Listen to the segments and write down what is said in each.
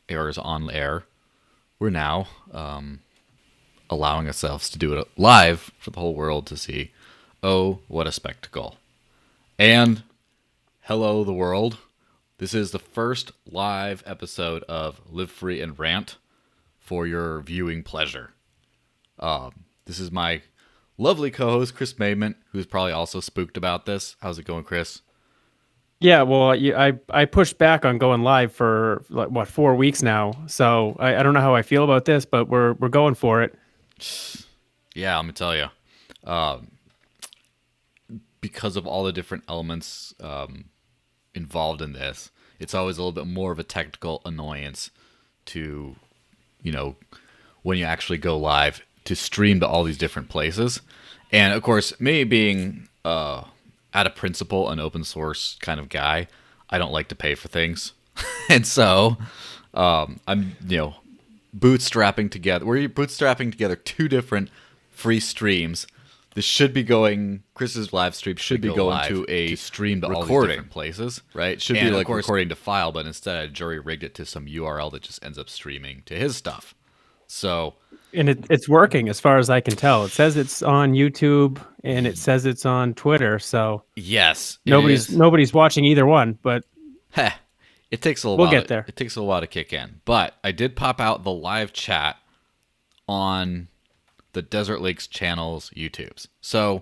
airs on air, we're now allowing ourselves to do it live for the whole world to see. Oh, what a spectacle. And hello, the world. This is the first live episode of Live Free and Rant for your viewing pleasure. This is my lovely co-host, Chris Maidment, who's probably also spooked about this. How's it going, Chris? Yeah, well, I pushed back on going live for 4 weeks now, so I don't know how I feel about this, but we're going for it. Yeah, let me tell you, because of all the different elements involved in this, it's always a little bit more of a technical annoyance to, when you actually go live to stream to all these different places, and of course, me being out of principle, an open source kind of guy, I don't like to pay for things. And so I'm, bootstrapping together two different free streams. This should be going, Chris's live stream should be going to a stream to all these different places, right? It should be like recording to file, but instead I jury rigged it to some URL that just ends up streaming to his stuff. So... And it's working as far as I can tell. It says it's on YouTube and it says it's on Twitter. So yes, nobody's watching either one. But it takes a little. We'll get there. It takes a while to kick in. But I did pop out the live chat on the Desert Lakes channel's YouTube's. So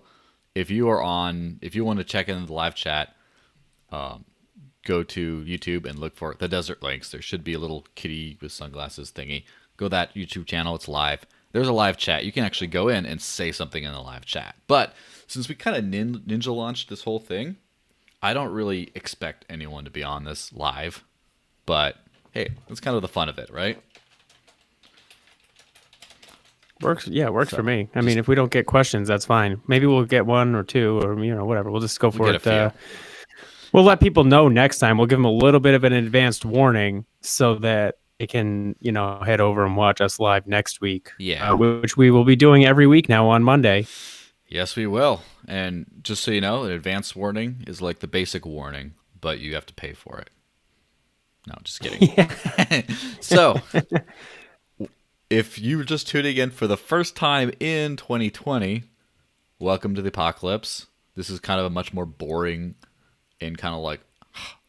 if you want to check in the live chat, go to YouTube and look for the Desert Lakes. There should be a little kitty with sunglasses thingy. Go to that YouTube channel. It's live. There's a live chat. You can actually go in and say something in the live chat. But since we kind of ninja launched this whole thing, I don't really expect anyone to be on this live. But hey, that's kind of the fun of it, right? Works for me. I mean, if we don't get questions, that's fine. Maybe we'll get one or two or whatever. We'll just go for it. We'll let people know next time. We'll give them a little bit of an advanced warning so that they can, head over and watch us live next week. Yeah. Which we will be doing every week now on Monday. Yes, we will. And just so you know, an advanced warning is like the basic warning, but you have to pay for it. No, just kidding. Yeah. So, if you were just tuning in for the first time in 2020, welcome to the apocalypse. This is kind of a much more boring and kind of like,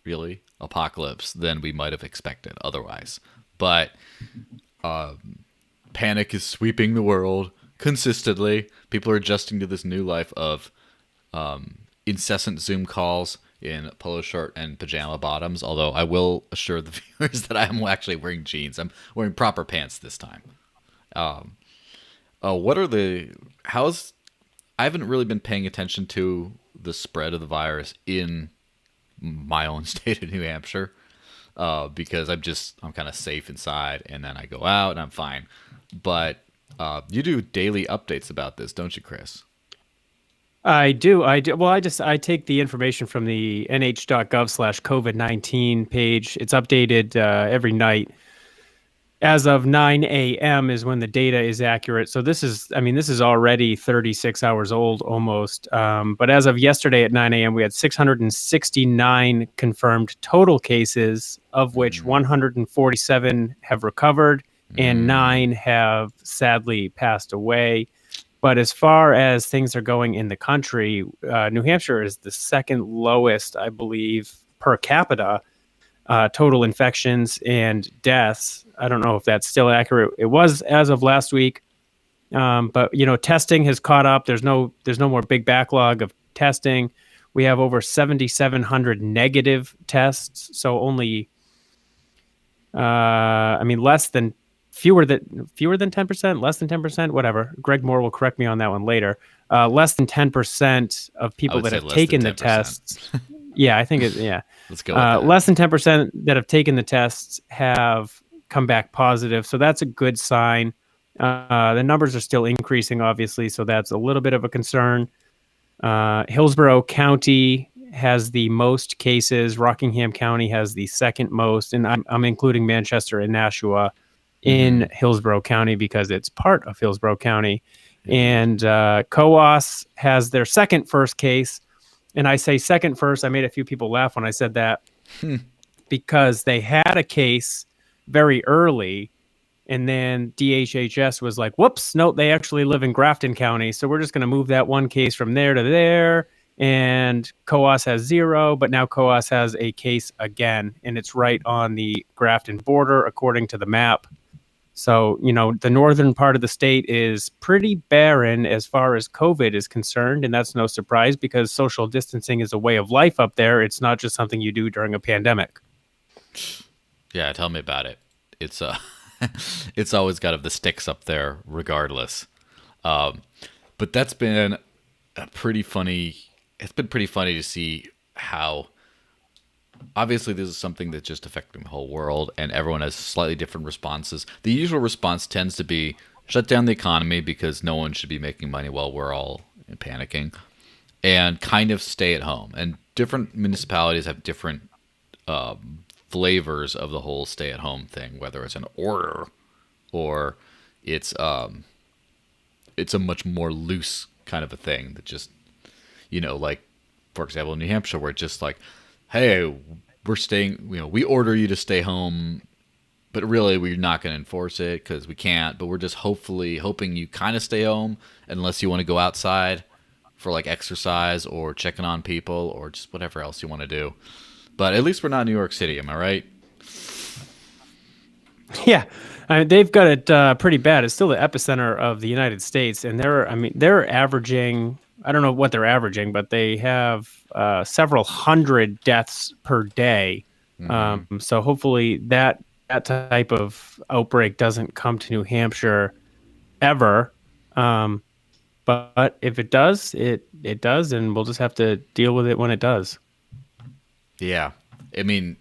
really, apocalypse than we might have expected otherwise. But panic is sweeping the world consistently. People are adjusting to this new life of incessant Zoom calls in polo shirt and pajama bottoms, although I will assure the viewers that I am actually wearing jeans. I'm wearing proper pants this time. I haven't really been paying attention to the spread of the virus in my own state of New Hampshire, because I'm kind of safe inside, and then I go out and I'm fine. But you do daily updates about this, don't you, Chris? I do. Well, I take the information from the nh.gov/COVID-19 page. It's updated every night. As of 9 a.m. is when the data is accurate. So this is already 36 hours old almost. But as of yesterday at 9 a.m., we had 669 confirmed total cases, of which 147 have recovered and 9 have sadly passed away. But as far as things are going in the country, New Hampshire is the second lowest, I believe, per capita total infections and deaths. I don't know if that's still accurate. It was as of last week, but testing has caught up. There's no more big backlog of testing. We have over 7,700 negative tests, so only, fewer than 10%, less than 10%, whatever. Greg Moore will correct me on that one later. Less than 10% of people that have taken the tests. Yeah, I think Let's go with that. Less than 10% that have taken the tests have come back positive. So that's a good sign. The numbers are still increasing, obviously, so that's a little bit of a concern. Hillsborough County has the most cases. Rockingham County has the second most, and I'm including Manchester and Nashua in Hillsborough County because it's part of Hillsborough County. And Coos has their first case. And I say second first. I made a few people laugh when I said that because they had a case very early. And then DHHS was like, whoops, no, they actually live in Grafton County. So we're just going to move that one case from there to there. And COAS has 0, but now COAS has a case again. And it's right on the Grafton border, according to the map. So, the northern part of the state is pretty barren as far as COVID is concerned. And that's no surprise because social distancing is a way of life up there. It's not just something you do during a pandemic. Yeah, tell me about it. It's it's always got the sticks up there regardless. But that's been pretty funny. It's been pretty funny to see how obviously this is something that's just affecting the whole world and everyone has slightly different responses. The usual response tends to be shut down the economy because no one should be making money while we're all panicking, and kind of stay at home. And different municipalities have different flavors of the whole stay at home thing, whether it's an order or it's a much more loose kind of a thing that just, like, for example, in New Hampshire, where it's just like, hey, we're staying, we order you to stay home, but really we're not going to enforce it because we can't, but we're just hoping you kind of stay home unless you want to go outside for like exercise or checking on people or just whatever else you want to do. But at least we're not New York City, am I right? Yeah, they've got it pretty bad. It's still the epicenter of the United States, and they're averaging, I don't know what they're averaging, but they have several hundred deaths per day. Mm-hmm. So hopefully that type of outbreak doesn't come to New Hampshire ever. But if it does, it does, and we'll just have to deal with it when it does. Yeah. I mean,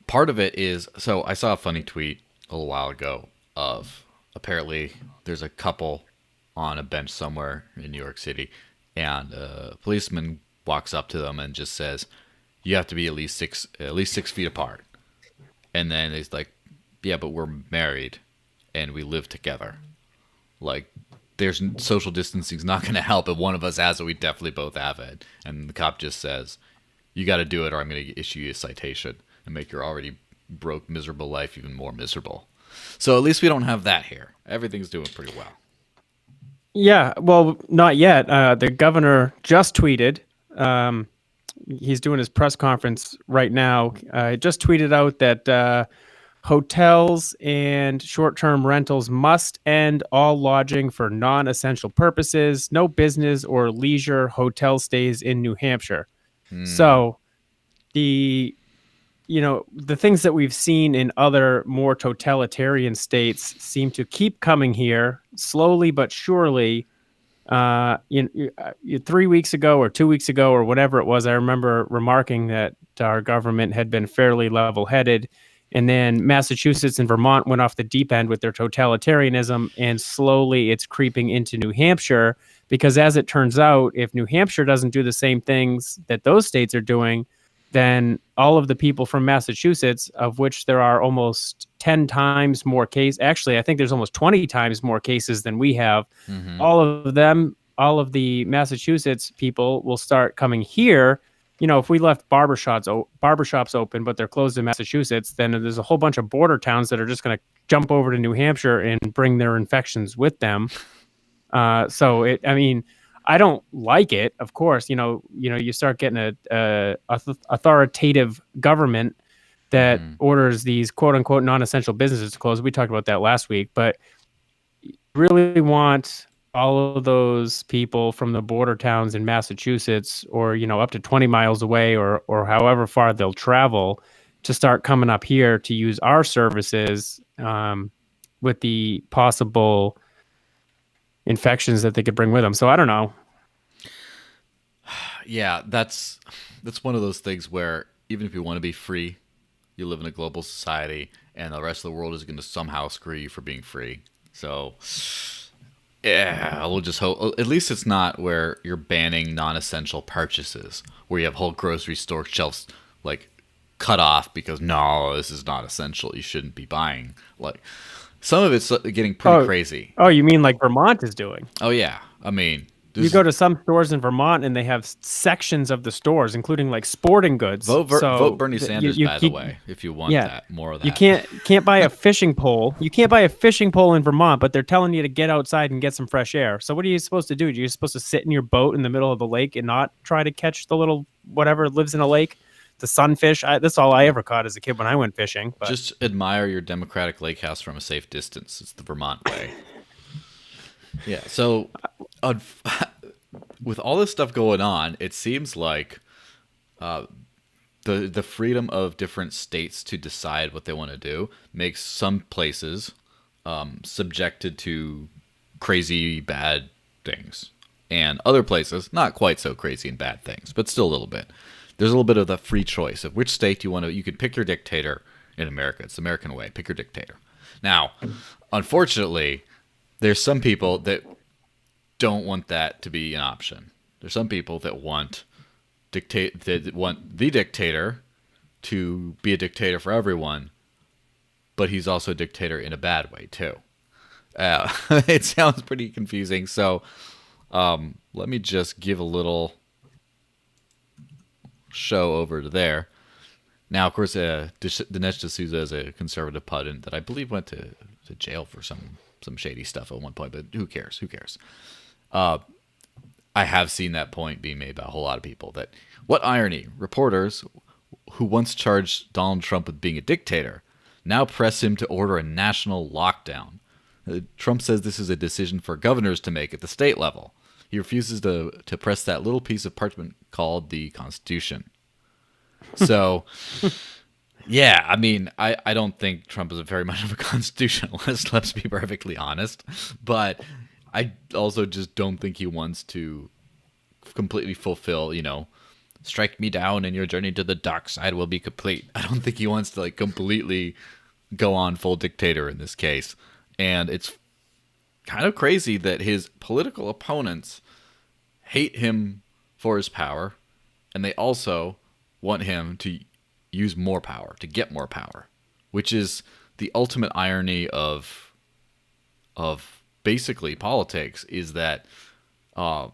part of it is, so I saw a funny tweet a little while ago of apparently there's a couple on a bench somewhere in New York City, and a policeman walks up to them and just says, you have to be at least 6 feet apart. And then he's like, yeah, but we're married and we live together. Like, there's social distancing is not going to help. If one of us has it, we definitely both have it. And the cop just says, you got to do it or I'm going to issue you a citation and make your already broke, miserable life even more miserable. So at least we don't have that here. Everything's doing pretty well. Yeah, well, not yet. The governor just tweeted. He's doing his press conference right now. Just tweeted out that hotels and short-term rentals must end all lodging for non-essential purposes, no business or leisure hotel stays in New Hampshire. So the things that we've seen in other more totalitarian states seem to keep coming here slowly but surely. 3 weeks ago or 2 weeks ago or whatever it was, I remember remarking that our government had been fairly level-headed. And then Massachusetts and Vermont went off the deep end with their totalitarianism, and slowly it's creeping into New Hampshire because, as it turns out, if New Hampshire doesn't do the same things that those states are doing, then all of the people from Massachusetts, of which there are almost 10 times more cases, actually, I think there's almost 20 times more cases than we have, all of the Massachusetts people will start coming here. If we left barbershops open, but they're closed in Massachusetts, then there's a whole bunch of border towns that are just going to jump over to New Hampshire and bring their infections with them. I don't like it. Of course, you start getting a authoritative government that orders these quote unquote non-essential businesses to close. We talked about that last week, but you really want all of those people from the border towns in Massachusetts or, up to 20 miles away or however far they'll travel to start coming up here to use our services with the possible infections that they could bring with them. So I don't know. Yeah, that's one of those things where even if you want to be free, you live in a global society and the rest of the world is going to somehow screw you for being free. So yeah, we'll just hope. At least it's not where you're banning non-essential purchases, where you have whole grocery store shelves like cut off because no, this is not essential. You shouldn't be buying. Like some of it's getting pretty crazy. Oh, you mean like Vermont is doing? Oh yeah, I mean You go to some stores in Vermont and they have sections of the stores, including like sporting goods. Vote Bernie Sanders, by the way, if you want that, more of that. You can't buy a fishing pole. You can't buy a fishing pole in Vermont, but they're telling you to get outside and get some fresh air. So what are you supposed to do? You're supposed to sit in your boat in the middle of the lake and not try to catch the little whatever lives in a lake, the sunfish. That's all I ever caught as a kid when I went fishing. But. Just admire your democratic lake house from a safe distance. It's the Vermont way. Yeah, so with all this stuff going on, it seems like the freedom of different states to decide what they want to do makes some places subjected to crazy bad things, and other places not quite so crazy and bad things, but still a little bit. There's a little bit of the free choice of which state you want to. You could pick your dictator in America. It's the American way. Pick your dictator. Now, unfortunately, there's some people that don't want that to be an option. There's some people that want the dictator to be a dictator for everyone, but he's also a dictator in a bad way too. It sounds pretty confusing. So let me just give a little show over to there. Now, of course, Dinesh D'Souza is a conservative pundit that I believe went to jail for some shady stuff at one point, but who cares? I have seen that point being made by a whole lot of people. That what irony! Reporters who once charged Donald Trump with being a dictator now press him to order a national lockdown. Trump says this is a decision for governors to make at the state level. He refuses to press that little piece of parchment called the Constitution. So, yeah, I mean, I don't think Trump is very much of a constitutionalist, let's be perfectly honest. But I also just don't think he wants to completely fulfill, strike me down and your journey to the dark side will be complete. I don't think he wants to completely go on full dictator in this case. And it's kind of crazy that his political opponents hate him for his power, and they also want him to use more power, to get more power, which is the ultimate irony of basically politics, is that no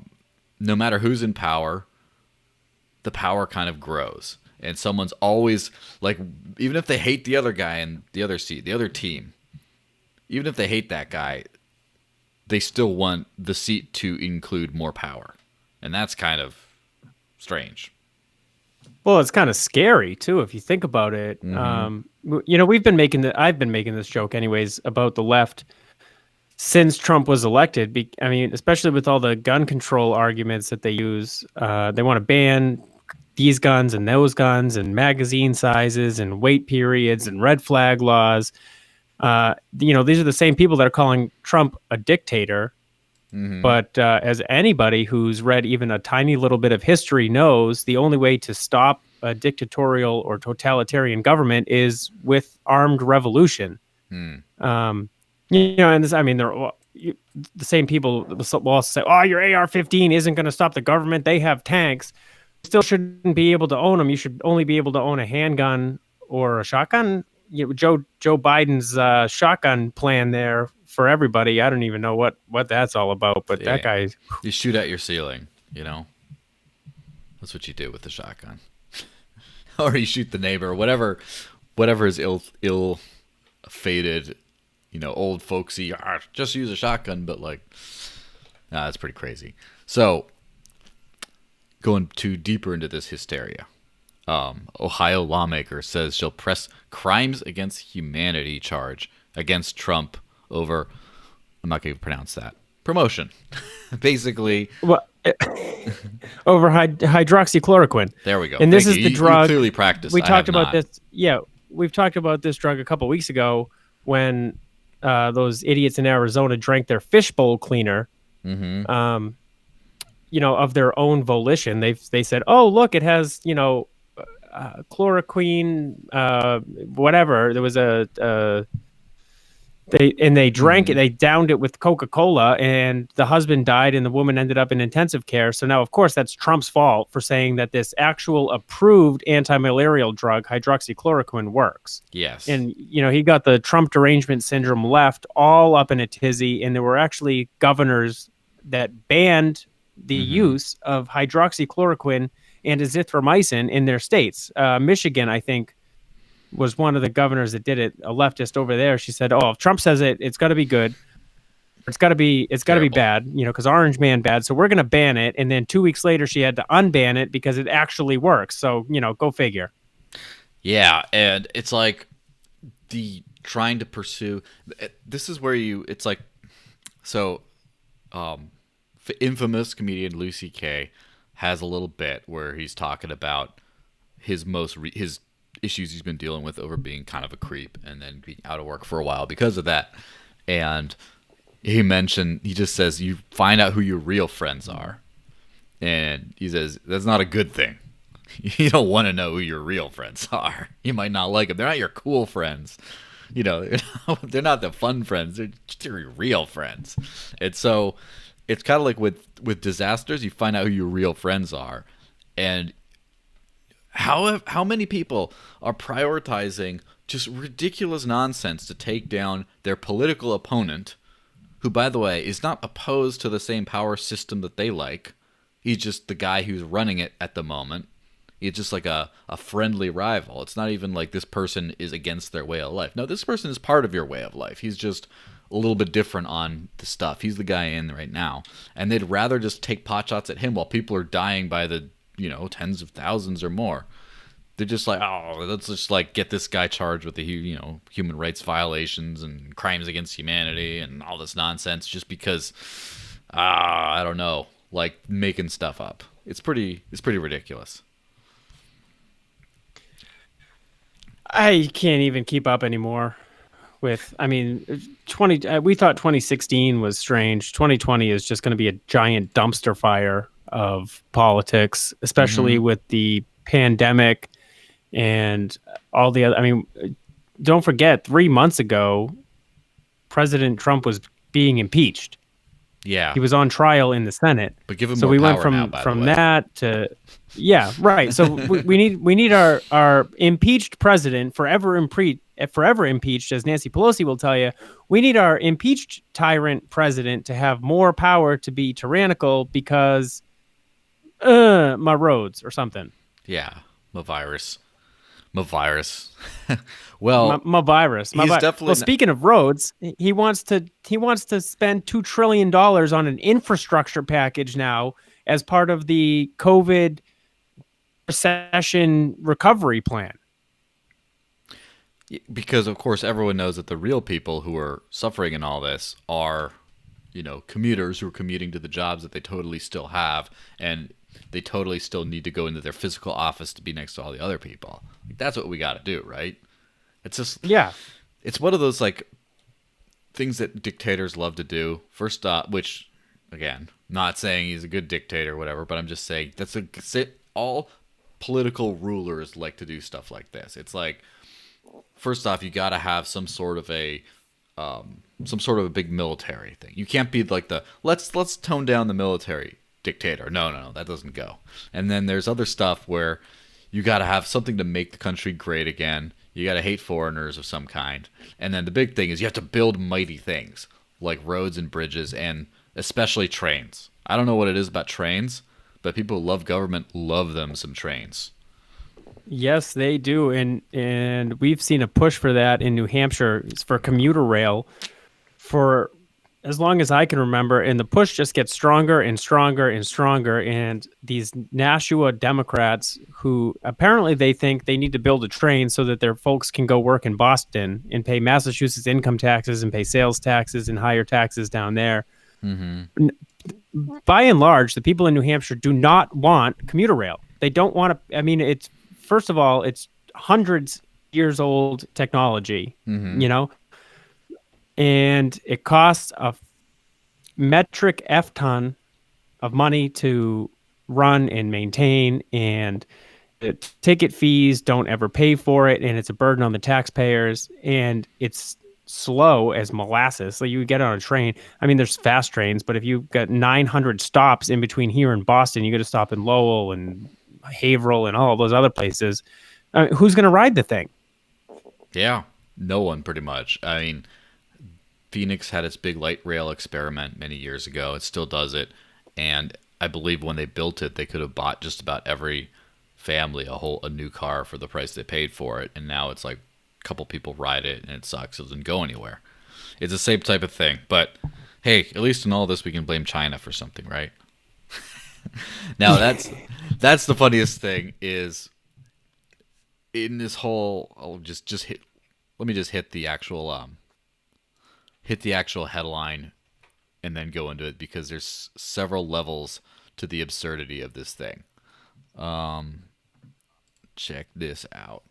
matter who's in power, the power kind of grows. And someone's always, even if they hate the other guy in the other seat, the other team, even if they hate that guy, they still want the seat to include more power. And that's kind of strange. Well, it's kind of scary too if you think about it. Mm-hmm. I've been making this joke anyways about the left since Trump was elected. I mean, especially with all the gun control arguments that they use. They want to ban these guns and those guns and magazine sizes and wait periods and red flag laws. These are the same people that are calling Trump a dictator. Mm-hmm. But as anybody who's read even a tiny little bit of history knows, the only way to stop a dictatorial or totalitarian government is with armed revolution. And this, I mean, they're the same people will also say, "Oh, your AR-15 isn't going to stop the government. They have tanks." Still shouldn't be able to own them. You should only be able to own a handgun or a shotgun. Joe Biden's shotgun plan there for everybody. I don't even know what that's all about, but that guy. You shoot at your ceiling, That's what you do with the shotgun. Or you shoot the neighbor, whatever is ill-fated, old folksy, just use a shotgun, but that's pretty crazy. So, going deeper into this hysteria. Ohio lawmaker says she'll press crimes against humanity charge against Trump over, I'm not going to pronounce that, promotion. Basically. Well, over hydroxychloroquine. There we go. And this is the drug. You clearly practiced. We talked about this. Yeah, we've talked about this drug a couple weeks ago when those idiots in Arizona drank their fishbowl cleaner. Mm-hmm. Of their own volition. They said, "Oh, look, it has, chloroquine, whatever." There was they drank it. They downed it with Coca-Cola, and the husband died, and the woman ended up in intensive care. So now, of course, that's Trump's fault for saying that this actual approved anti-malarial drug, hydroxychloroquine, works. Yes, and he got the Trump derangement syndrome left all up in a tizzy, and there were actually governors that banned the use of hydroxychloroquine and azithromycin in their states. Michigan, I think, was one of the governors that did it, a leftist over there. She said, "Oh, if Trump says it, it's got to be good. It's got to be bad, because Orange Man bad. So we're going to ban it." And then 2 weeks later, she had to unban it because it actually works. So, go figure. Yeah, and it's like the trying to pursue. This is where it's like, so, infamous comedian Louis C.K. has a little bit where he's talking about his his issues he's been dealing with over being kind of a creep and then being out of work for a while because of that. And he just says, you find out who your real friends are. And he says, that's not a good thing. You don't want to know who your real friends are. You might not like them. They're not your cool friends. They're not the fun friends. They're your real friends. And so it's kind of like with disasters, you find out who your real friends are. And how many people are prioritizing just ridiculous nonsense to take down their political opponent, who, by the way, is not opposed to the same power system that they like. He's just the guy who's running it at the moment. He's just like a friendly rival. It's not even like this person is against their way of life. No, this person is part of your way of life. He's just a little bit different on the stuff. He's the guy in right now. And they'd rather just take potshots at him while people are dying by the tens of thousands or more. They're just like, oh, let's just get this guy charged with the human rights violations and crimes against humanity and all this nonsense just because I don't know, making stuff up. It's pretty ridiculous. I can't even keep up anymore with. We thought 2016 was strange. 2020 is just going to be a giant dumpster fire of politics, especially with the pandemic and all the other. Don't forget, 3 months ago, President Trump was being impeacched. Yeah, he was on trial in the Senate. But give him so more we power went from now, by the way. that to right. So we need our impeached president forever impeached, as Nancy Pelosi will tell you. We need our impeached tyrant president to have more power to be tyrannical because my roads or something. Yeah, my virus. Well, my virus. Definitely. Well, speaking of roads, he wants to spend $2 trillion on an infrastructure package now as part of the COVID recession recovery plan. Because of course everyone knows that the real people who are suffering in all this are, commuters who are commuting to the jobs that they totally still have, and they totally still need to go into their physical office to be next to all the other people. That's what we got to do, right? It's just it's one of those things that dictators love to do. First off, which again, not saying he's a good dictator or whatever, but I'm just saying all political rulers like to do stuff like this. It's like, first off, you got to have some sort of a big military thing. You can't be like let's tone down the military dictator. No, that doesn't go. And then there's other stuff where you got to have something to make the country great again. You got to hate foreigners of some kind. And then the big thing is you have to build mighty things like roads and bridges and especially trains. I don't know what it is about trains, but people who love government love them some trains. Yes, they do. And we've seen a push for that in New Hampshire. It's for commuter rail for as long as I can remember, and the push just gets stronger and stronger and stronger. And these Nashua Democrats, who apparently they think they need to build a train so that their folks can go work in Boston and pay Massachusetts income taxes and pay sales taxes and higher taxes down there. Mm-hmm. By and large, the people in New Hampshire do not want commuter rail. They don't want to. It's first of all, it's hundreds years old technology, and it costs a metric F ton of money to run and maintain, and the ticket fees don't ever pay for it, and it's a burden on the taxpayers, and it's slow as molasses. So you get on a train. There's fast trains, but if you've got 900 stops in between here and Boston, you got to stop in Lowell and Haverhill and all those other places. Who's going to ride the thing? Yeah, no one pretty much. Phoenix had its big light rail experiment many years ago. It still does it. And I believe when they built it, they could have bought just about every family a new car for the price they paid for it, and now it's like a couple people ride it and it sucks. It doesn't go anywhere. It's the same type of thing. But hey, at least in all this, we can blame China for something, right? Now that's the funniest thing is in this whole. I'll just hit. Let me just hit the actual headline and then go into it because there's several levels to the absurdity of this thing. Check this out.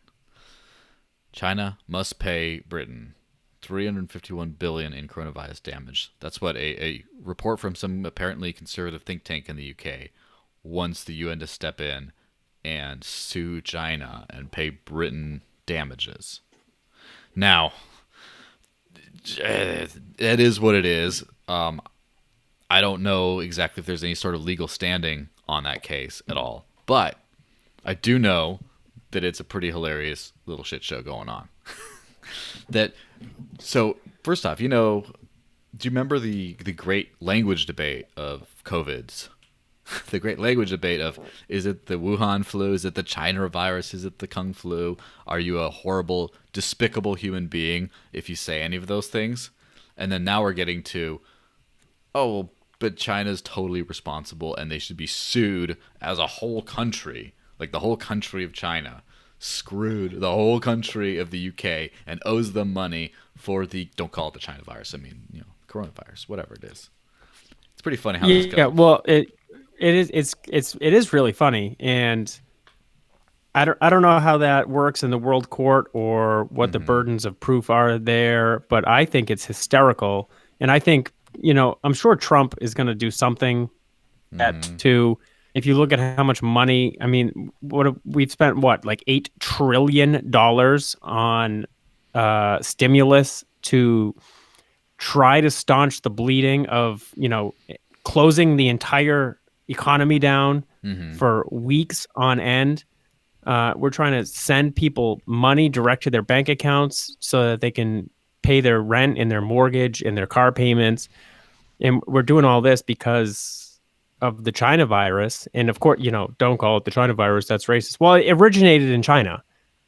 China must pay Britain $351 billion in coronavirus damage. That's what a report from some apparently conservative think tank in the UK wants the UN to step in and sue China and pay Britain damages. Now, it is what it is. I don't know exactly if there's any sort of legal standing on that case at all, but I do know that it's a pretty hilarious little shit show going on. So first off, do you remember the great language debate of COVIDs? The great language debate of, is it the Wuhan flu? Is it the China virus? Is it the Kung flu? Are you a horrible, despicable human being if you say any of those things? And then now we're getting to, oh, but China's totally responsible and they should be sued as a whole country, like the whole country of China screwed the whole country of the UK and owes them money for the, don't call it the China virus, I mean, coronavirus, whatever it is. It's pretty funny how this goes. Yeah, well, it is really funny, and I don't know how that works in the world court or what the burdens of proof are there, but I think it's hysterical, and I think I'm sure Trump is going to do something to. If you look at how much money, I mean, we've spent like $8 trillion on stimulus to try to staunch the bleeding of closing the entire economy down for weeks on end. We're trying to send people money direct to their bank accounts so that they can pay their rent and their mortgage and their car payments. And we're doing all this because of the China virus. And of course, don't call it the China virus. That's racist. Well, it originated in China.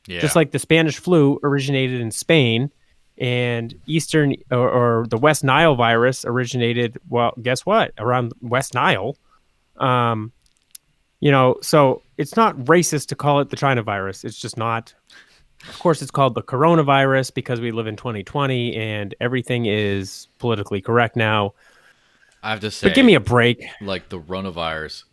Yeah. Just like the Spanish flu originated in Spain, and Eastern or the West Nile virus originated, well, guess what? Around West Nile. So it's not racist to call it the China virus. It's just not. Of course, it's called the coronavirus because we live in 2020 and everything is politically correct now. I have to say, but give me a break. Like the coronavirus,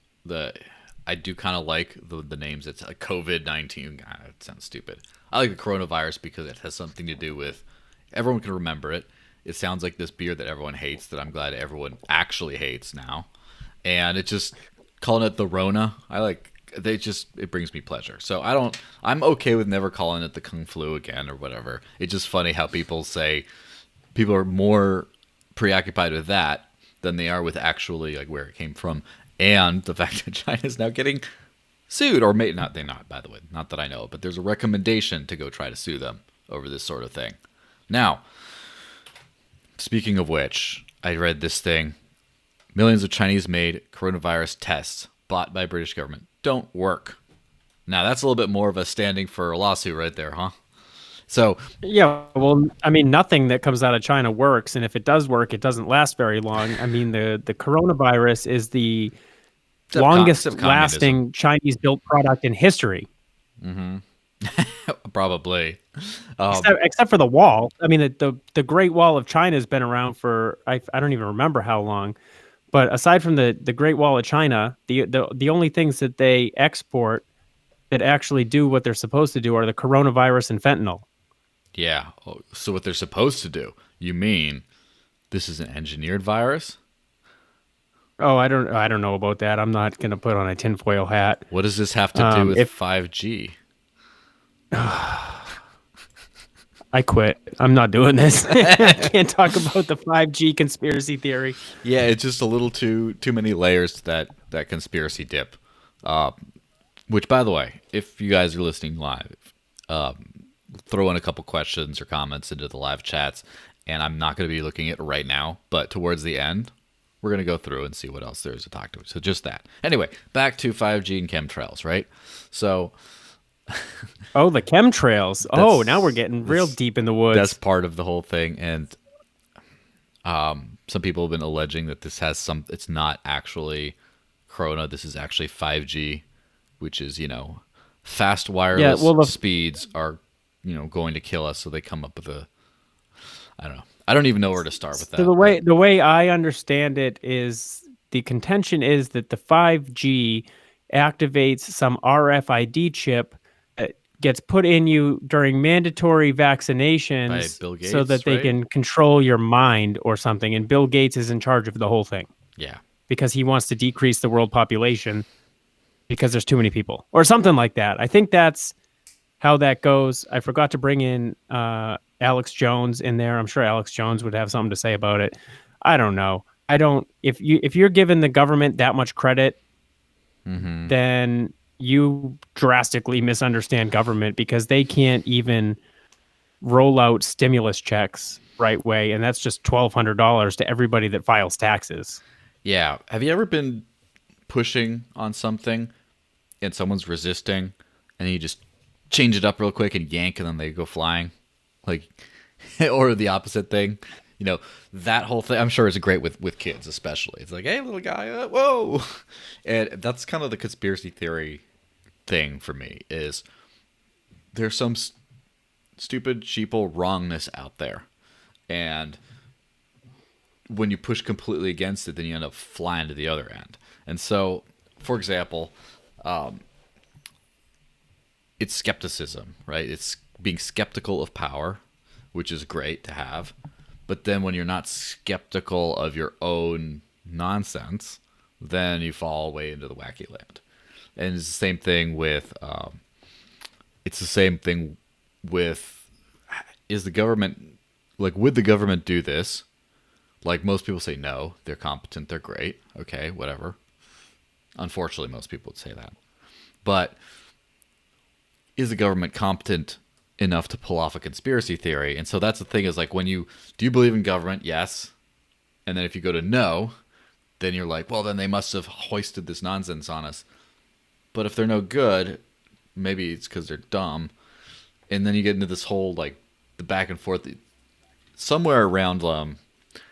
I do kind of like the names. It's like COVID-19. God, it sounds stupid. I like the coronavirus because it has something to do with, everyone can remember it. It sounds like this beer that everyone hates that I'm glad everyone actually hates now. And it just, calling it the Rona, it brings me pleasure. So I'm okay with never calling it the Kung Flu again or whatever. It's just funny how people are more preoccupied with that than they are with actually like where it came from, and the fact that China is now getting sued, or not by the way, not that I know, but there's a recommendation to go try to sue them over this sort of thing. Now, speaking of which, I read this thing: millions of Chinese-made coronavirus tests bought by British government don't work. Now that's a little bit more of a standing for a lawsuit right there, huh? So yeah, well, I mean, nothing that comes out of China works, and if it does work, it doesn't last very long. I mean, the coronavirus is the longest-lasting Chinese-built product in history. Mm-hmm. Probably, except for the wall. I mean, the Great Wall of China has been around for I don't even remember how long. But aside from the Great Wall of China, the only things that they export that actually do what they're supposed to do are the coronavirus and fentanyl. Yeah. So what they're supposed to do? You mean this is an engineered virus? Oh, I don't know about that. I'm not going to put on a tinfoil hat. What does this have to do with 5G? I quit. I'm not doing this. I can't talk about the 5G conspiracy theory. Yeah, it's just a little too many layers to that conspiracy dip. Which, by the way, if you guys are listening live, throw in a couple questions or comments into the live chats, and I'm not going to be looking at it right now, but towards the end, We're going to go through and see what else there is to talk to. So just that. Anyway, back to 5G and chemtrails, right? So... oh, the chemtrails. Oh, now we're getting real deep in the woods. That's part of the whole thing. And some people have been alleging that this has some... It's not actually Corona. This is actually 5G, which is, fast wireless speeds are, going to kill us. So they come up with a... I don't know. I don't even know where to start with that. So the way I understand it is the contention is that the 5G activates some RFID chip that gets put in you during mandatory vaccinations by Bill Gates, so that they can control your mind or something. And Bill Gates is in charge of the whole thing. Yeah. Because he wants to decrease the world population because there's too many people or something like that. I think that's how that goes. I forgot to bring in Alex Jones in there. I'm sure Alex Jones would have something to say about it. I don't know. If you're giving the government that much credit, then you drastically misunderstand government because they can't even roll out stimulus checks right way, and that's just $1,200 to everybody that files taxes. Yeah. Have you ever been pushing on something and someone's resisting and you just change it up real quick and yank and then they go flying? Like, or the opposite thing, that whole thing. I'm sure it's great with kids, especially. It's like, hey, little guy, whoa, and that's kind of the conspiracy theory thing for me. Is there's some stupid sheeple wrongness out there, and when you push completely against it, then you end up flying to the other end. And so, for example, it's skepticism, right? It's being skeptical of power, which is great to have. But then when you're not skeptical of your own nonsense, then you fall way into the wacky land. And it's the same thing with, is the government, like, would the government do this? Like, most people say no, they're competent, they're great. Okay, whatever. Unfortunately, most people would say that. But is the government competent enough to pull off a conspiracy theory? And so that's the thing, is like, do you believe in government? Yes. And then if you go to no, then you're like, well, then they must have hoisted this nonsense on us. But if they're no good, maybe it's because they're dumb. And then you get into this whole, like, the back and forth. Somewhere around,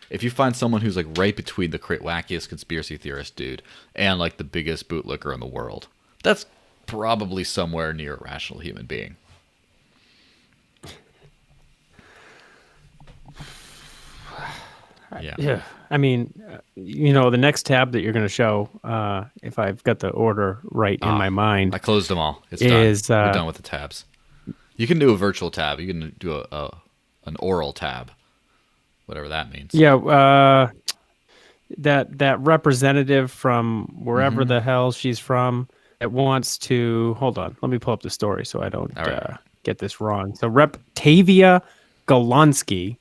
if you find someone who's, like, right between the wackiest conspiracy theorist dude and, like, the biggest bootlicker in the world, that's probably somewhere near a rational human being. Yeah. I mean, the next tab that you're going to show, if I've got the order right in my mind. I closed them all. It's done. We're done with the tabs. You can do a virtual tab. You can do an oral tab, whatever that means. Yeah. That representative from wherever the hell she's from that wants to, hold on, let me pull up the story so I don't get this wrong. So Rep. Tavia Galinski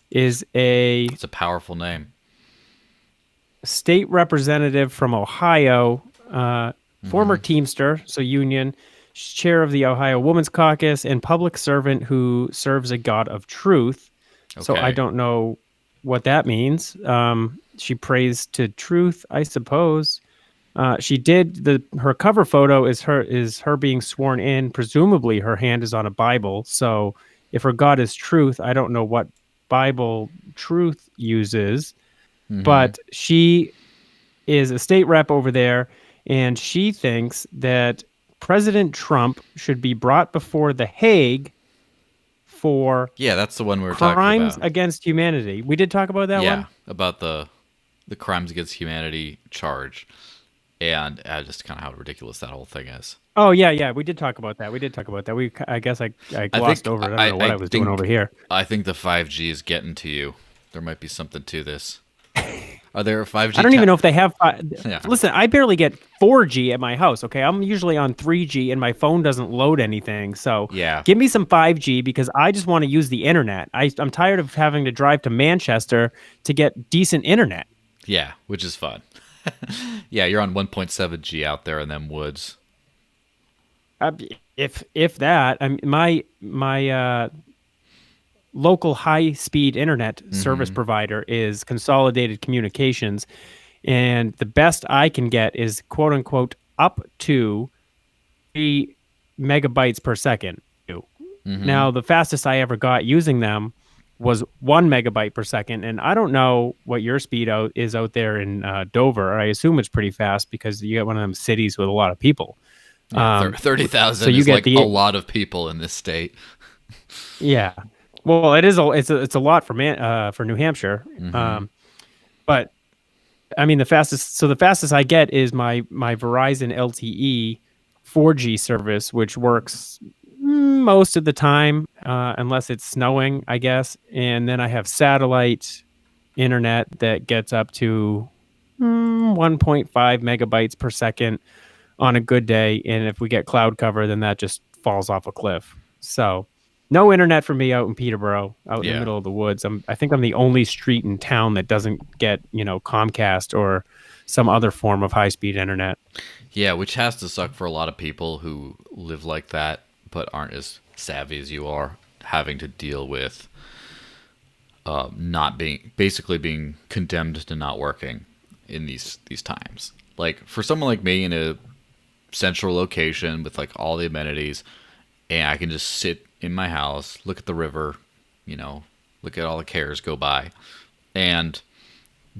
is it's a powerful name. State representative from Ohio, former Teamster, so union, chair of the Ohio Women's Caucus, and public servant who serves a God of truth. Okay. So I don't know what that means. She prays to truth, I suppose. She did her cover photo is her being sworn in. Presumably her hand is on a Bible. So if her God is truth, I don't know what Bible truth uses, but she is a state rep over there, and she thinks that President Trump should be brought before The Hague for that's the one we were talking about. Crimes against humanity. We did talk about that one? Yeah, about the crimes against humanity charge, and just kind of how ridiculous that whole thing is. Oh, yeah, we did talk about that. I guess I glossed over it. I don't know what I was doing over here. I think the 5G is getting to you. There might be something to this. Are there 5G? I don't even know if they have. Listen, I barely get 4G at my house. Okay, I'm usually on 3G, and my phone doesn't load anything. So give me some 5G because I just want to use the internet. I'm tired of having to drive to Manchester to get decent internet. Yeah, which is fun. Yeah, you're on 1.7G out there in them woods. If that, I mean, my local high-speed internet service provider is Consolidated Communications, and the best I can get is quote unquote up to 3 megabytes per second. Now, the fastest I ever got using them was 1 megabyte per second, and I don't know what your speed is out there in Dover. I assume it's pretty fast because you got one of them cities with a lot of people. Yeah, 30,000 so is like a lot of people in this state. Yeah, well, it is. It's a lot for New Hampshire. But I mean, the fastest I get is my Verizon LTE 4G service, which works most of the time, unless it's snowing, I guess. And then I have satellite internet that gets up to 1.5 megabytes per second on a good day. And if we get cloud cover, then that just falls off a cliff. So no internet for me out in Peterborough, out in the middle of the woods. I think I'm the only street in town that doesn't get, Comcast or some other form of high-speed internet. Yeah, which has to suck for a lot of people who live like that but aren't as savvy as you are, having to deal with basically being condemned to not working in these times. Like, for someone like me in a central location with like all the amenities, and I can just sit in my house, look at the river, look at all the cares go by, and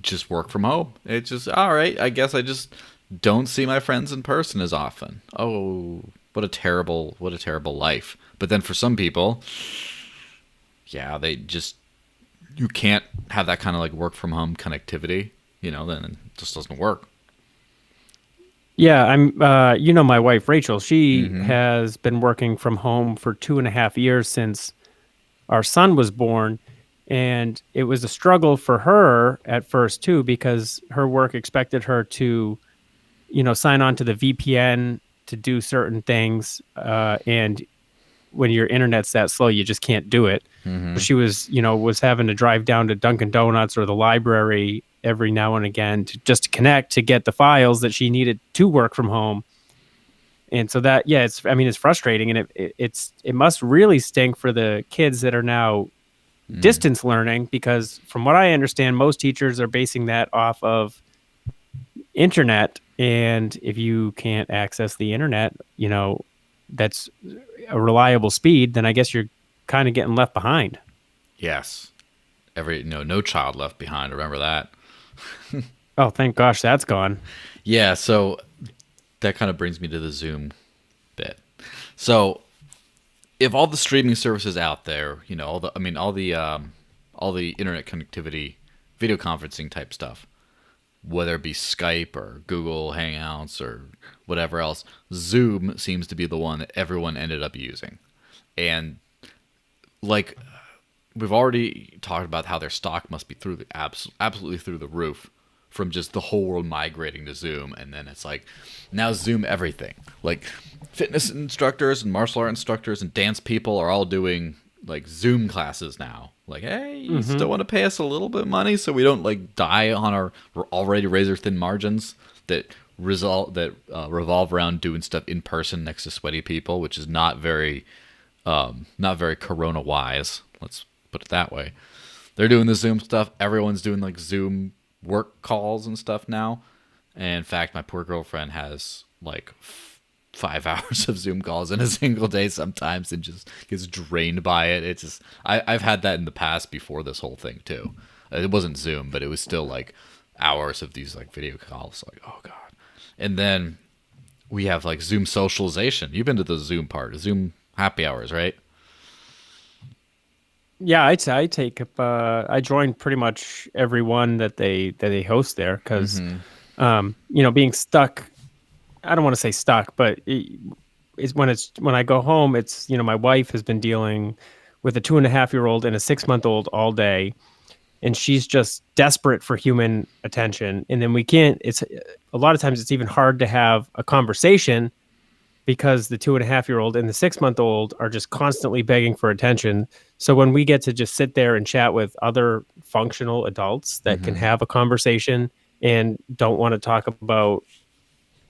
just work from home. It's just, all right, I guess I just don't see my friends in person as often. Oh, what a terrible life. But then for some people, yeah, you can't have that kind of like work from home connectivity, then it just doesn't work. Yeah, I'm. My wife Rachel. She has been working from home for 2.5 years since our son was born, and it was a struggle for her at first too, because her work expected her to, sign on to the VPN to do certain things, and when your internet's that slow, you just can't do it. So she was having to drive down to Dunkin' Donuts or the library every now and again to connect to get the files that she needed to work from home. And so that, it's frustrating, and it must really stink for the kids that are now distance learning, because from what I understand, most teachers are basing that off of internet. And if you can't access the internet, that's a reliable speed, then I guess you're kind of getting left behind. Yes. No child left behind. Remember that. Oh, thank gosh that's gone. Yeah, so that kind of brings me to the Zoom bit. So if all the streaming services out there, all the internet connectivity, video conferencing type stuff, whether it be Skype or Google Hangouts or whatever else, Zoom seems to be the one that everyone ended up using. And like, we've already talked about how their stock must be absolutely through the roof from just the whole world migrating to Zoom. And then it's like, now Zoom everything. Like, fitness instructors and martial art instructors and dance people are all doing like Zoom classes now. Like, hey, you still want to pay us a little bit of money so we don't like die on our already razor thin margins that revolve around doing stuff in person next to sweaty people, which is not very Corona wise. Let's put it that way. They're doing the Zoom stuff. Everyone's doing like Zoom work calls and stuff now. And in fact, my poor girlfriend has like 5 hours of Zoom calls in a single day sometimes and just gets drained by it. It's just, I've had that in the past before this whole thing too. It wasn't Zoom, but it was still like hours of these like video calls. Like, oh God. And then we have like Zoom socialization. You've been to the Zoom part, Zoom happy hours, right? Yeah, I take up. I join pretty much every one that they host there, because being stuck. I don't want to say stuck, but it's when I go home. It's my wife has been dealing with a 2.5-year-old and a 6-month-old all day, and she's just desperate for human attention. And then we can't. It's a lot of times it's even hard to have a conversation, because the 2.5-year-old and the 6-month-old are just constantly begging for attention. So when we get to just sit there and chat with other functional adults that can have a conversation and don't want to talk about,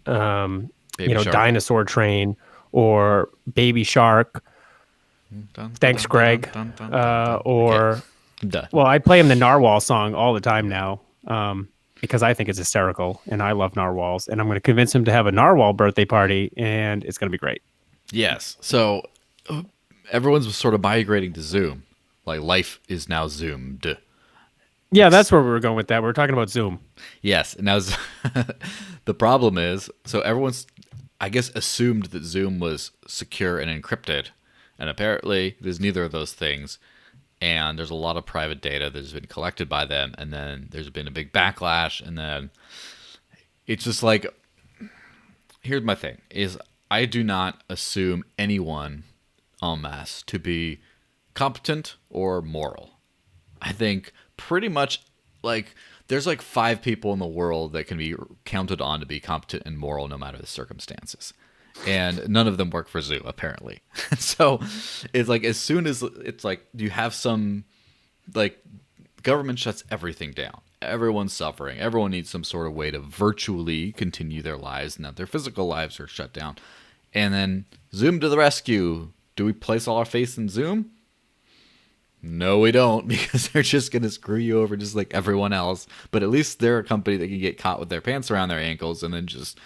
Baby Shark. Dinosaur Train or Baby Shark Thanks, Greg. Or, well, I play him the Narwhal song all the time now because I think it's hysterical, and I love narwhals. And I'm going to convince him to have a narwhal birthday party, and it's going to be great. Yes. So everyone's sort of migrating to Zoom. Like life is now Zoomed. Yeah, that's where we were going with that. We were talking about Zoom. Yes. And now the problem is, so everyone's, I guess, assumed that Zoom was secure and encrypted. And apparently there's neither of those things. And there's a lot of private data that's been collected by them. And then there's been a big backlash. And then it's just like, here's my thing, is I do not assume anyone en masse to be competent or moral. I think pretty much like there's like 5 people in the world that can be counted on to be competent and moral no matter the circumstances. And none of them work for Zoo, apparently. So it's like as soon as it's like you have some, like, government shuts everything down. Everyone's suffering. Everyone needs some sort of way to virtually continue their lives, and that their physical lives are shut down. And then Zoom to the rescue. Do we place all our faith in Zoom? No, we don't, because they're just going to screw you over just like everyone else. But at least they're a company that can get caught with their pants around their ankles and then just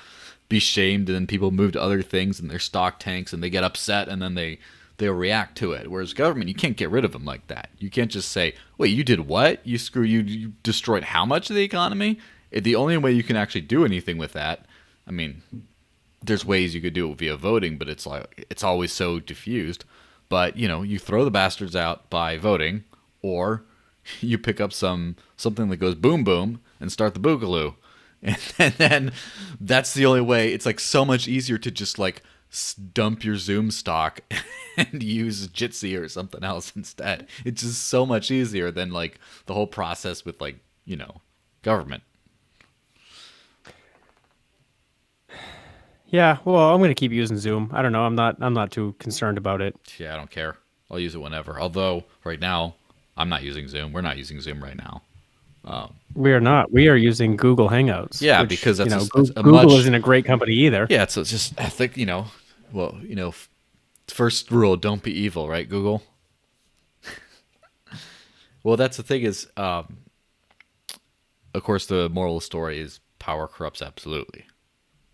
be shamed, and then people move to other things and their stock tanks and they get upset and then they'll react to it. Whereas government, you can't get rid of them like that. You can't just say, wait, you did what? You destroyed how much of the economy? The only way you can actually do anything with that, I mean, there's ways you could do it via voting, but it's like it's always so diffused. But, you know, you throw the bastards out by voting, or you pick up something that goes boom boom and start the boogaloo. And then that's the only way. It's like so much easier to just like dump your Zoom stock and use Jitsi or something else instead. It's just so much easier than like the whole process with like, you know, government. Yeah, well, I'm going to keep using Zoom. I don't know. I'm not too concerned about it. Yeah, I don't care. I'll use it whenever. Although right now I'm not using Zoom. We're not using Zoom right now. We are not. We are using Google Hangouts. Yeah, which, because that's Google isn't a great company either. Yeah, it's just I think first rule: don't be evil, right, Google? Well, that's the thing is, of course, the moral of the story is power corrupts absolutely.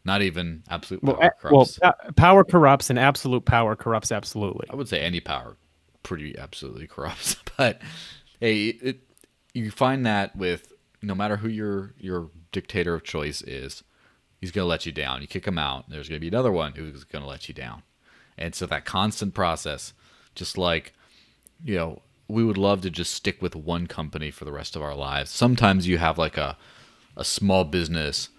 Not even absolute power corrupts. Power corrupts, and absolute power corrupts absolutely. I would say any power pretty absolutely corrupts, but hey, you find that with no matter who your dictator of choice is, he's going to let you down. You kick him out, there's going to be another one who's going to let you down. And so that constant process, just like, you know, we would love to just stick with one company for the rest of our lives. Sometimes you have like a small business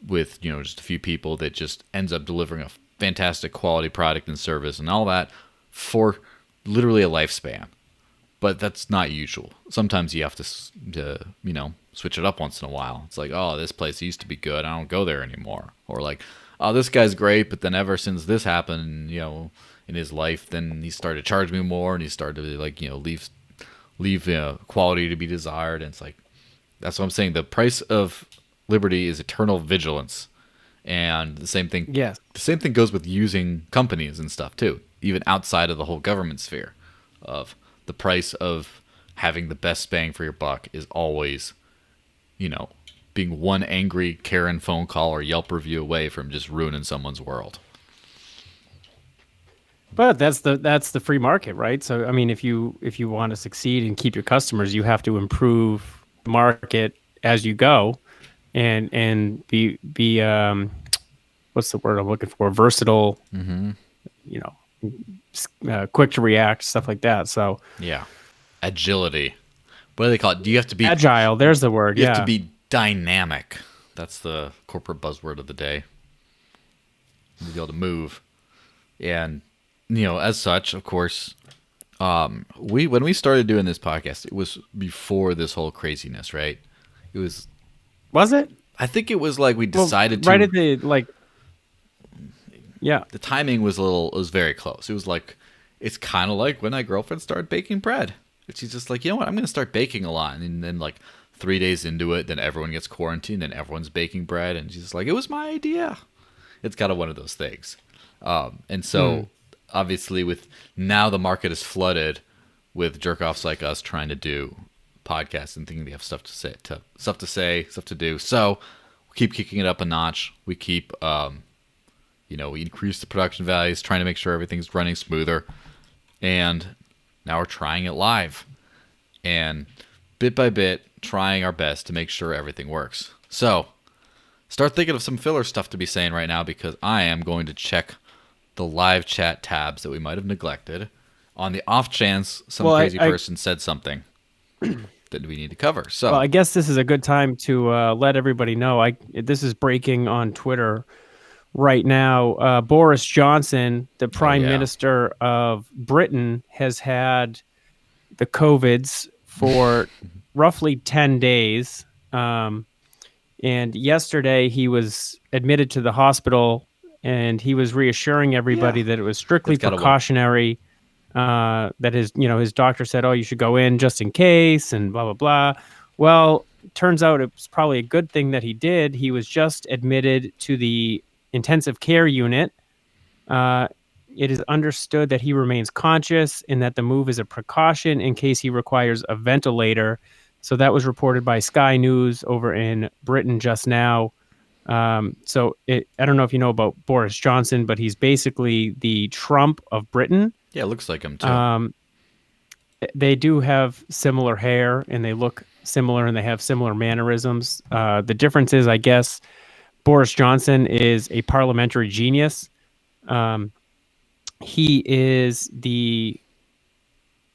with, you know, just a few people that just ends up delivering a fantastic quality product and service and all that for literally a lifespan. But that's not usual. Sometimes you have to you know, switch it up once in a while. It's like, oh, this place used to be good. I don't go there anymore. Or like, oh, this guy's great, but then ever since this happened, you know, in his life, then he started to charge me more, and he started to like, you know, leave quality to be desired. And it's like, that's what I'm saying. The price of liberty is eternal vigilance. And the same thing. Yes. The same thing goes with using companies and stuff too, even outside of the whole government sphere of. The price of having the best bang for your buck is always, you know, being one angry Karen phone call or Yelp review away from just ruining someone's world. But that's the free market, right? So I mean, if you want to succeed and keep your customers, you have to improve the market as you go, and be what's the word I'm looking for? Versatile. Mm-hmm. You know. Quick to react, stuff like that. So yeah, agility. What do they call it? Do you have to be agile? There's the word. You have to be dynamic. That's the corporate buzzword of the day. You be able to move, and you know, as such, of course, when we started doing this podcast, it was before this whole craziness, right? It was. Was it? I think it was like we decided right at the like. Yeah, the timing was very close. It was like, it's kind of like when my girlfriend started baking bread. She's just like, you know what, I'm going to start baking a lot. And then like 3 days into it, then everyone gets quarantined, then everyone's baking bread. And she's just like, it was my idea. It's kind of one of those things. And so obviously with now the market is flooded with jerk-offs like us trying to do podcasts and thinking they have stuff to say, stuff to do. So we keep kicking it up a notch. We keep, we increase the production values, trying to make sure everything's running smoother. And now we're trying it live. And bit by bit, trying our best to make sure everything works. So start thinking of some filler stuff to be saying right now, because I am going to check the live chat tabs that we might have neglected on the off chance some crazy person said something that we need to cover. So I guess this is a good time to let everybody know. This is breaking on Twitter right now. Boris Johnson, the Prime Minister of Britain, has had the COVIDs for roughly 10 days. And yesterday he was admitted to the hospital, and he was reassuring everybody that it was strictly precautionary. That his doctor said, "Oh, you should go in just in case," and blah blah blah. Well, turns out it was probably a good thing that he did. He was just admitted to the intensive care unit. It is understood that he remains conscious and that the move is a precaution in case he requires a ventilator. So that was reported by Sky News over in Britain just now. I don't know if you know about Boris Johnson, but he's basically the Trump of Britain. Yeah, it looks like him too. They do have similar hair, and they look similar, and they have similar mannerisms. The difference is, I guess, Boris Johnson is a parliamentary genius. He is the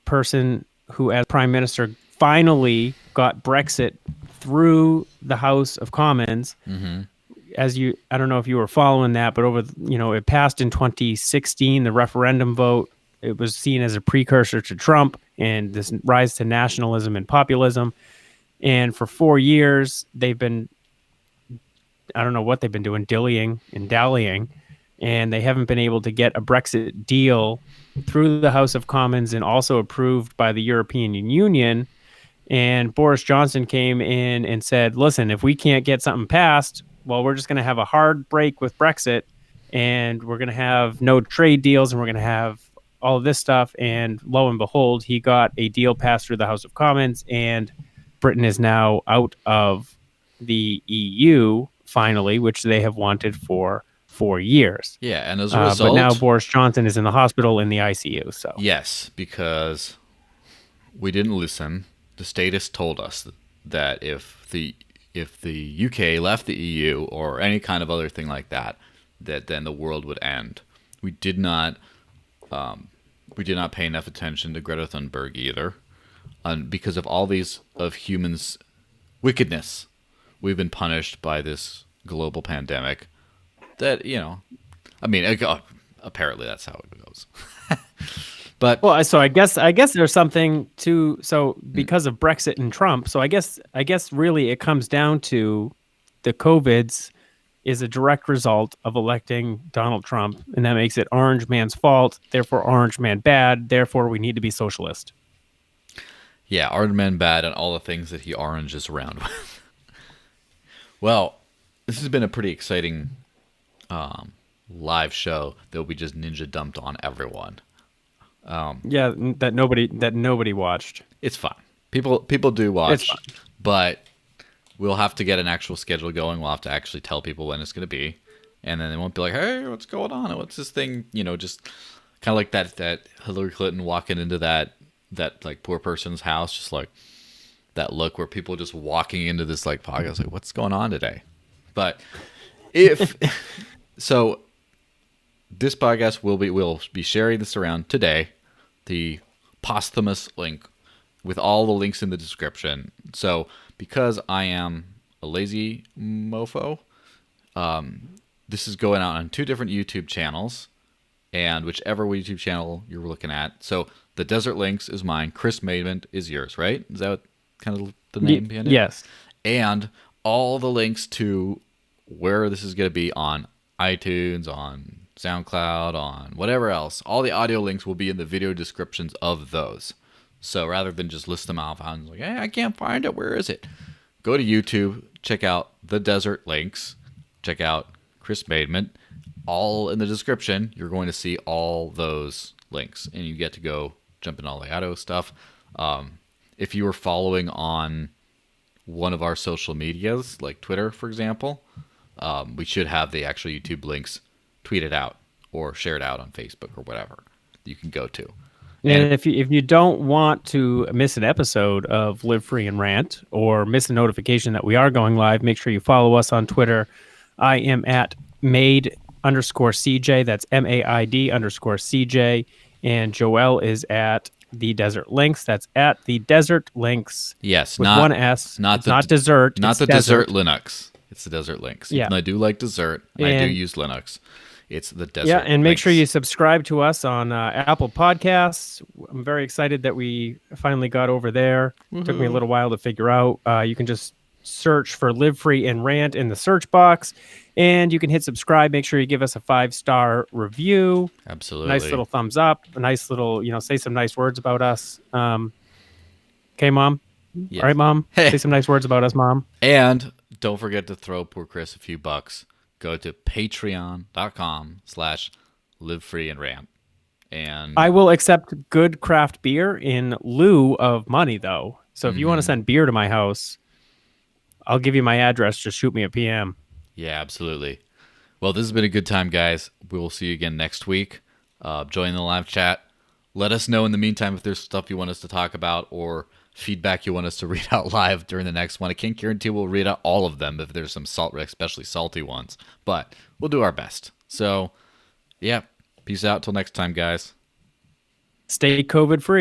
person who, as prime minister, finally got Brexit through the House of Commons. Mm-hmm. I don't know if you were following that, but it passed in 2016, the referendum vote. It was seen as a precursor to Trump and this rise to nationalism and populism. And for 4 years, they've been, I don't know what they've been doing, dillying and dallying, and they haven't been able to get a Brexit deal through the House of Commons and also approved by the European Union. And Boris Johnson came in and said, listen, if we can't get something passed, well, we're just going to have a hard break with Brexit, and we're going to have no trade deals, and we're going to have all of this stuff. And lo and behold, he got a deal passed through the House of Commons, and Britain is now out of the EU, finally, which they have wanted for 4 years. Yeah, and as a result... but now Boris Johnson is in the hospital in the ICU. So yes, because we didn't listen. The statist told us that if the UK left the EU or any kind of other thing like that, that then the world would end. We did not pay enough attention to Greta Thunberg either, because of all these of humans' wickedness. We've been punished by this global pandemic. That apparently that's how it goes. But so I guess there's something to because of Brexit and Trump. So I guess really it comes down to the COVIDs is a direct result of electing Donald Trump, and that makes it Orange Man's fault. Therefore, Orange Man bad. Therefore, we need to be socialist. Yeah, Orange Man bad, and all the things that he oranges around with. Well, this has been a pretty exciting live show that we just ninja dumped on everyone. That nobody watched. It's fine. People do watch, but we'll have to get an actual schedule going. We'll have to actually tell people when it's going to be, and then they won't be like, "Hey, what's going on? What's this thing?" Just kind of like that Hillary Clinton walking into that like poor person's house, just like that look where people just walking into this like podcast, like, "What's going on today?" But if so, this podcast we'll be sharing this around today. The posthumous link with all the links in the description. So because I am a lazy mofo, this is going out on 2 different YouTube channels, and whichever YouTube channel you're looking at. So the Desert Links is mine. Chris Maidment is yours, right? Is that kind of the name behind it? Yes. And all the links to where this is going to be on iTunes, on SoundCloud, on whatever else. All the audio links will be in the video descriptions of those. So rather than just list them off, I'm like, hey, I can't find it. Where is it? Go to YouTube, check out the Desert Links, check out Chris Maidment, all in the description, you're going to see all those links, and you get to go jump in all the auto stuff. If you were following on one of our social medias, like Twitter, for example, we should have the actual YouTube links tweeted out or shared out on Facebook or whatever you can go to. And if you don't want to miss an episode of Live Free and Rant or miss a notification that we are going live, make sure you follow us on Twitter. I am at maid_CJ. That's MAID_CJ. And Joel is at The Desert Links. That's at The Desert Links. Yes, with not one S. Not dessert. Not the Desert Linux. It's the Desert Links. Yeah. And I do like dessert. And I do use Linux. It's the Desert. Yeah, and make Links. sure you subscribe to us on Apple Podcasts. I'm very excited that we finally got over there. Took me a little while to figure out. You can just search for Live Free and Rant in the search box, and you can hit subscribe. Make sure you give us a 5-star review. Absolutely. Nice little thumbs up. A nice little, say some nice words about us. Okay, Mom? Yes. All right, Mom? Say some nice words about us, Mom. And don't forget to throw poor Chris a few bucks. Go to patreon.com/livefreeandrant. And I will accept good craft beer in lieu of money, though. So if you want to send beer to my house, I'll give you my address. Just shoot me a PM. Yeah, absolutely. Well, this has been a good time, guys. We will see you again next week. Join the live chat. Let us know in the meantime if there's stuff you want us to talk about or feedback you want us to read out live during the next one. I can't guarantee we'll read out all of them if there's some especially salty ones, but we'll do our best. So, yeah, peace out till next time, guys. Stay COVID free.